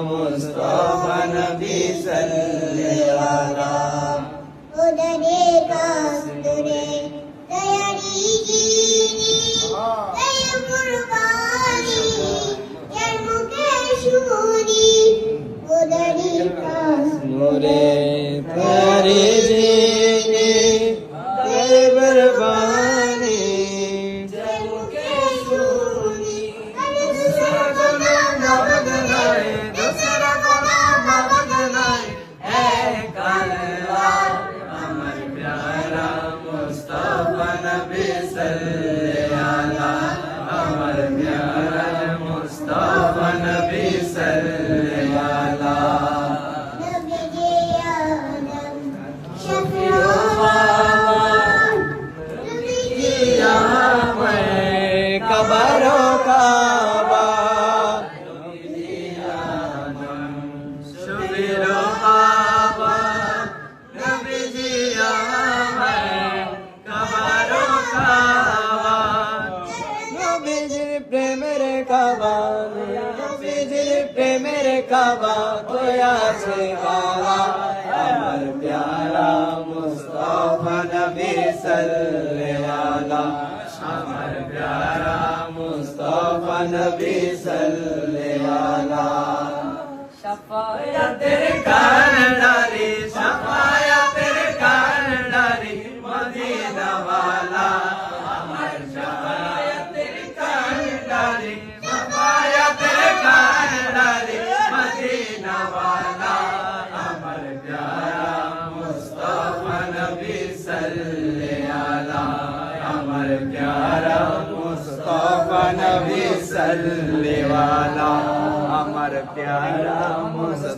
मुस्तफा नबी सल्ले आला। उदरे कास्तुरे तयारी जीनी तय कुर्बानी जन्मुखे शूरी उदरे नूरे तेरी जीनी तेरी कुर्बानी जन्मुखे शूरी दूसरा को नाम बदलाए, दूसरा को नाम बदलाए, है काला अमर प्यारा मुस्तफा नबी सल्ले आला। अमर प्यारा मुस्तफा नबी सल्ले आला। नबी जे आलम शफीउ शफीउल नबी जे या मैं कबरो काबा, शफीउ काबा, नबी जी या मैं कबरो काबा। নবীজির প্রেমের কাবা, নবীজির প্রেমের কাবা কোয় আছে কাবা। আমার প্যারা মুস্তফা নবী সাল্লে আলা। আমার প্যারা মুস্তফা নবী সাল্লে আলা। শাফায়াতের কারণারি, শাফায়াতের কারণারি মদিনা ওয়ালা। আমার শাফায়াতের কারণারি, শাফায়াতের কারণারি মদিনা ওয়ালা। আমার প্যারা মুস্তফা নবী সাল্লে আলা। আমার প্যারা মুস্তফা নবী সাল্লে আলা। আমার প্যারা মুস্তফা